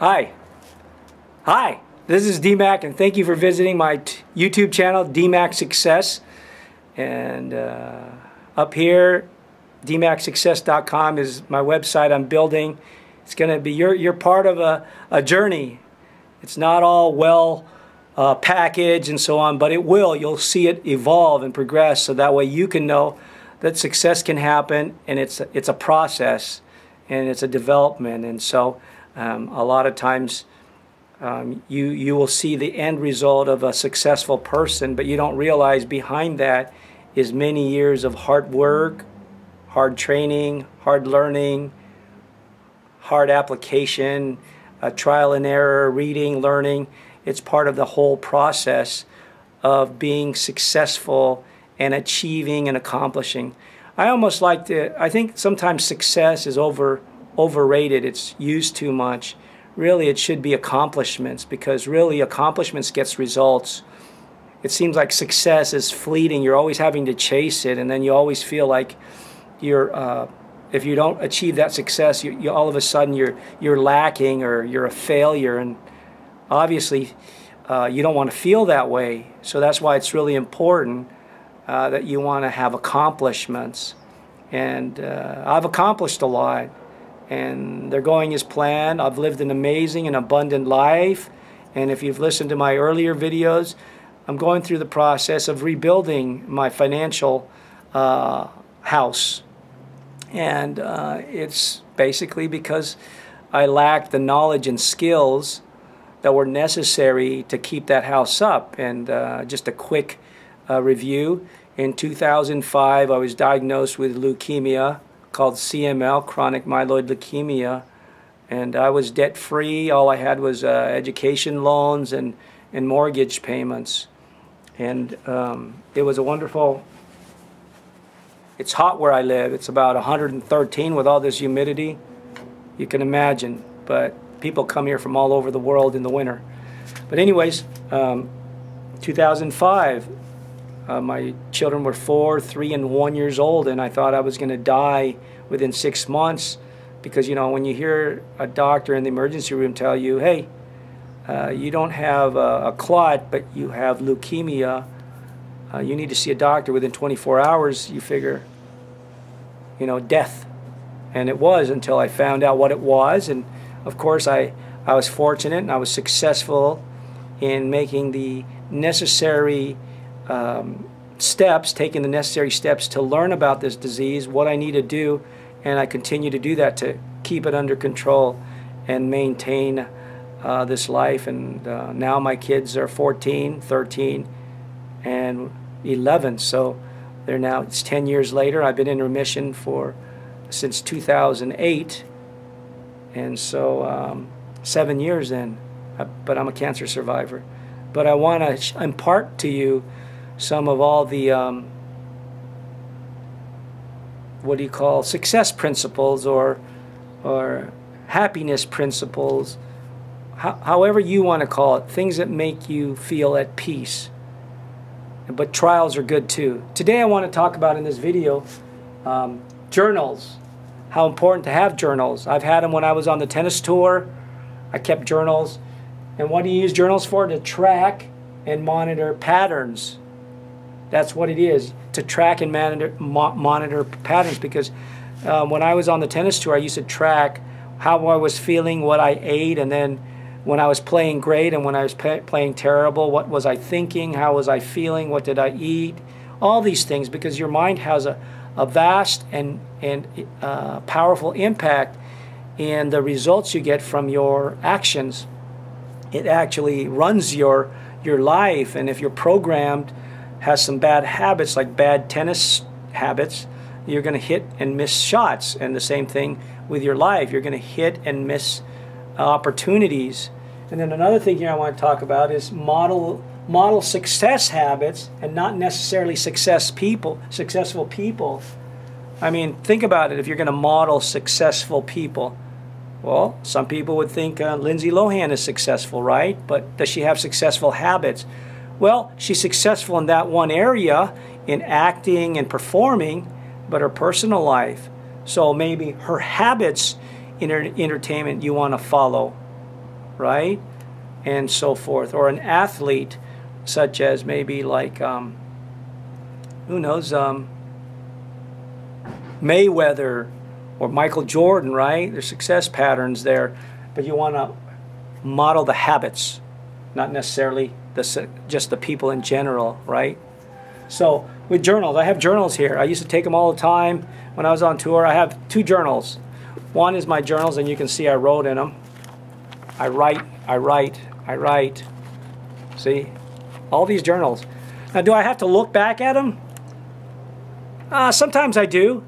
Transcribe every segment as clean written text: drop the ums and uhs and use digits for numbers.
Hi. Hi. This is DMac, and thank you for visiting my YouTube channel, DMacSuccess. And up here, DMacSuccess.com is my website I'm building. It's going to be you're part of a journey. It's not all well packaged and so on, but it will. You'll see it evolve and progress, so that way you can know that success can happen, and it's a process and it's a development. And so a lot of times you will see the end result of a successful person, but you don't realize behind that is many years of hard work, hard training, hard learning, hard application, trial and error, reading, learning. It's part of the whole process of being successful and achieving and accomplishing. I think sometimes success is overrated. It's used too much. Really, it should be accomplishments, because really accomplishments gets results. It seems like success is fleeting. You're always having to chase it, and then you always feel like you're if you don't achieve that success, you all of a sudden you're lacking, or you're a failure. And obviously you don't want to feel that way. So that's why it's really important that you want to have accomplishments. And I've accomplished a lot, and they're going as planned. I've lived an amazing and abundant life. And if you've listened to my earlier videos, I'm going through the process of rebuilding my financial house. And it's basically because I lacked the knowledge and skills that were necessary to keep that house up. And just a quick review. In 2005, I was diagnosed with leukemia called CML, chronic myeloid leukemia. And I was debt-free. All I had was education loans and mortgage payments. And it was a wonderful... It's hot where I live. It's about 113 with all this humidity. You can imagine. But people come here from all over the world in the winter. But anyways, 2005, my children were 4, 3, and 1 years old, and I thought I was going to die within 6 months, because, you know, when you hear a doctor in the emergency room tell you, hey, you don't have a clot, but you have leukemia, you need to see a doctor within 24 hours, you figure, you know, death. And it was, until I found out what it was. And of course I was fortunate, and I was successful in making the necessary steps, taking the necessary steps to learn about this disease, what I need to do, and I continue to do that to keep it under control and maintain this life. And now my kids are 14, 13, and 11, so they're now, it's 10 years later. I've been in remission since 2008, and so 7 years then, but I'm a cancer survivor. But I want to impart to you some of all the what do you call, success principles, or happiness principles, however you want to call it, things that make you feel at peace. But trials are good too. Today I want to talk about, in this video, journals. How important to have journals. I've had them when I was on the tennis tour. I kept journals. And what do you use journals for? To track and monitor patterns. That's what it is, to track and monitor patterns. Because when I was on the tennis tour, I used to track how I was feeling, what I ate, and then when I was playing great and when I was playing terrible, what was I thinking, how was I feeling, what did I eat, all these things, because your mind has a vast and powerful impact in the results you get from your actions. It actually runs your life. And if you're programmed, has some bad habits, like bad tennis habits, you're going to hit and miss shots. And the same thing with your life. You're going to hit and miss opportunities. And then another thing here I want to talk about is model success habits, and not necessarily successful people. I mean, think about it. If you're going to model successful people, well, some people would think Lindsay Lohan is successful, right? But does she have successful habits? Well, she's successful in that one area, in acting and performing, but her personal life. So maybe her habits in entertainment you want to follow. right? And so forth. Or an athlete, such as maybe like, who knows, Mayweather or Michael Jordan, right? There's success patterns there, but you want to model the habits, not necessarily just the people in general, right? So with journals, I have journals here. I used to take them all the time when I was on tour. I have 2 journals. One is my journals, and you can see I wrote in them. I write, I write, I write. See? All these journals. Now, do I have to look back at them? Sometimes I do.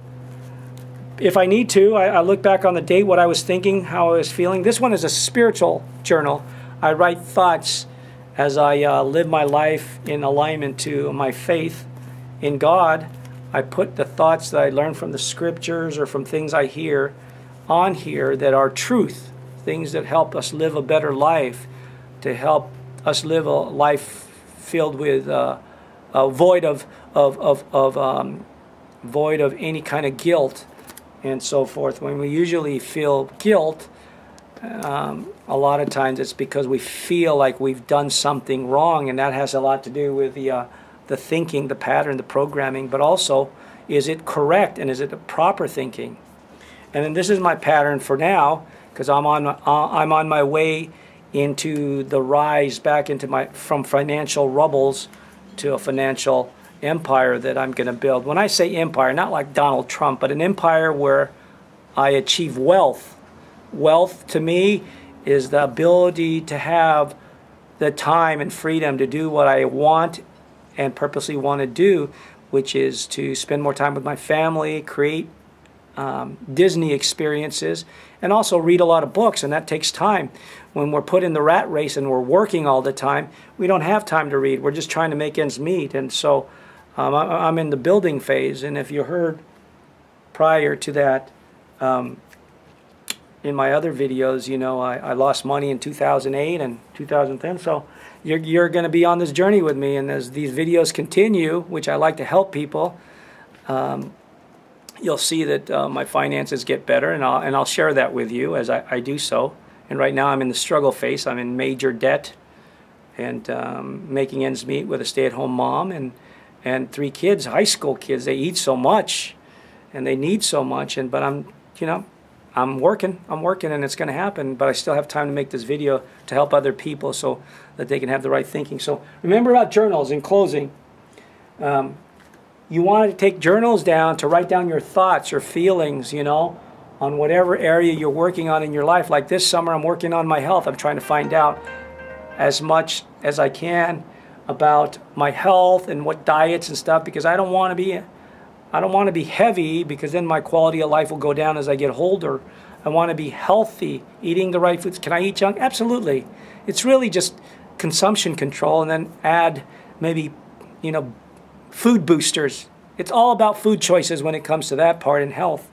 If I need to, I look back on the date, what I was thinking, how I was feeling. This one is a spiritual journal. I write thoughts as I live my life in alignment to my faith in God. I put the thoughts that I learned from the scriptures or from things I hear on here that are truth, things that help us live a better life, to help us live a life filled with void of any kind of guilt and so forth. When we usually feel guilt, a lot of times it's because we feel like we've done something wrong, and that has a lot to do with the thinking, the pattern, the programming, but also, is it correct and is it the proper thinking? And then this is my pattern for now, because I'm on my way into the rise back into from financial rubbles to a financial empire that I'm going to build. When I say empire, not like Donald Trump, but an empire where I achieve wealth. Wealth to me is the ability to have the time and freedom to do what I want and purposely want to do, which is to spend more time with my family, create Disney experiences, and also read a lot of books, and that takes time. When we're put in the rat race and we're working all the time, we don't have time to read. We're just trying to make ends meet. And so I'm in the building phase, and if you heard prior to that in my other videos, you know, I lost money in 2008 and 2010, so you're going to be on this journey with me, and as these videos continue, which I like to help people, you'll see that my finances get better, and I'll share that with you as I do so. And right now I'm in the struggle phase. I'm in major debt and making ends meet with a stay-at-home mom and 3 kids, high school kids. They eat so much and they need so much, but I'm working, and it's going to happen, but I still have time to make this video to help other people so that they can have the right thinking. So remember about journals in closing. You want to take journals down to write down your thoughts or feelings, you know, on whatever area you're working on in your life. Like this summer, I'm working on my health. I'm trying to find out as much as I can about my health and what diets and stuff, because I don't want to be heavy, because then my quality of life will go down as I get older. I want to be healthy, eating the right foods. Can I eat junk? Absolutely. It's really just consumption control, and then add maybe, you know, food boosters. It's all about food choices when it comes to that part in health.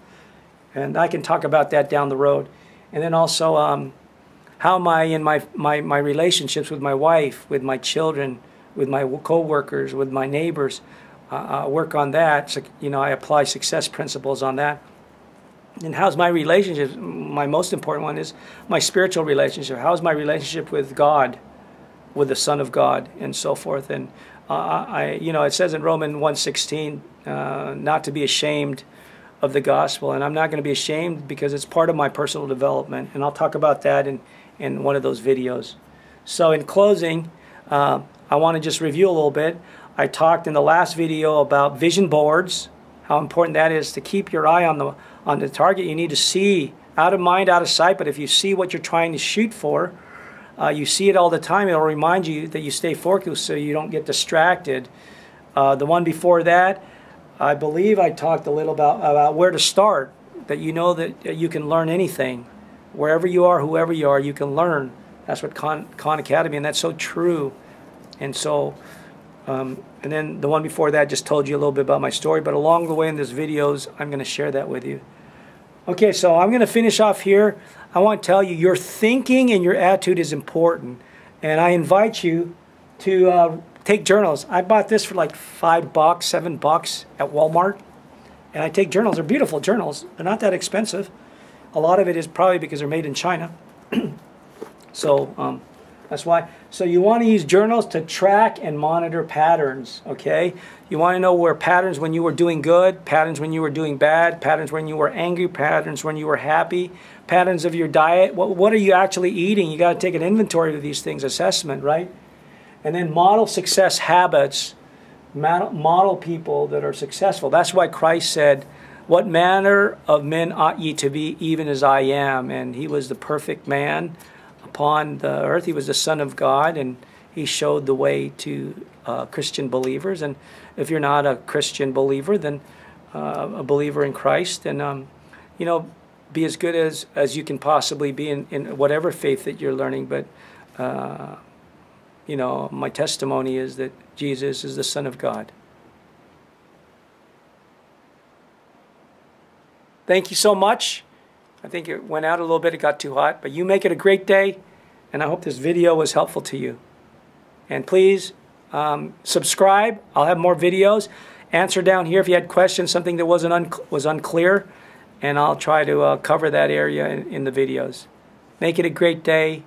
And I can talk about that down the road. And then also, how am I in my relationships with my wife, with my children, with my co-workers, with my neighbors. Work on that. So, you know, I apply success principles on that. And how's my relationship? My most important one is my spiritual relationship. How's my relationship with God, with the Son of God, and so forth? And you know, it says in Romans 1:16, not to be ashamed of the gospel, and I'm not going to be ashamed because it's part of my personal development, and I'll talk about that in one of those videos. So in closing, I want to just review a little bit. I talked in the last video about vision boards, how important that is to keep your eye on the target. You need to see, out of mind, out of sight, but if you see what you're trying to shoot for, you see it all the time, it'll remind you that you stay focused so you don't get distracted. The one before that, I believe I talked a little about where to start, that you know that you can learn anything. Wherever you are, whoever you are, you can learn. That's what Khan Academy, and that's so true. And so, and then the one before that just told you a little bit about my story, but along the way in these videos, I'm going to share that with you. Okay, so I'm going to finish off here. I want to tell you, your thinking and your attitude is important. And I invite you to take journals. I bought this for like $5, $7 at Walmart. And I take journals. They're beautiful journals. They're not that expensive. A lot of it is probably because they're made in China. So that's why. So you want to use journals to track and monitor patterns, okay? You want to know where patterns when you were doing good, patterns when you were doing bad, patterns when you were angry, patterns when you were happy, patterns of your diet. What are you actually eating? You got to take an inventory of these things, assessment, right? And then model success habits, model people that are successful. That's why Christ said, "What manner of men ought ye to be, even as I am?" And he was the perfect man upon the earth. He was the Son of God, and he showed the way to Christian believers. And if you're not a Christian believer, then a believer in Christ, then you know, be as good as you can possibly be in whatever faith that you're learning. But you know, my testimony is that Jesus is the Son of God. Thank you so much. I think it went out a little bit. It got too hot. But you make it a great day, and I hope this video was helpful to you. And please subscribe. I'll have more videos. Answer down here if you had questions, something that was unclear, and I'll try to cover that area in the videos. Make it a great day.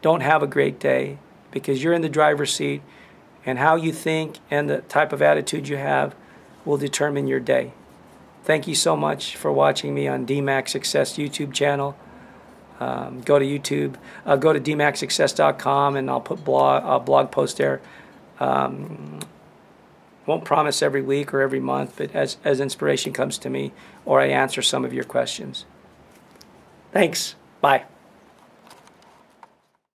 Don't have a great day, because you're in the driver's seat, and how you think and the type of attitude you have will determine your day. Thank you so much for watching me on DMacSuccess YouTube channel. Go to YouTube, go to DMacSuccess.com, and I'll put a blog post there. Won't promise every week or every month, but as inspiration comes to me, or I answer some of your questions. Thanks. Bye.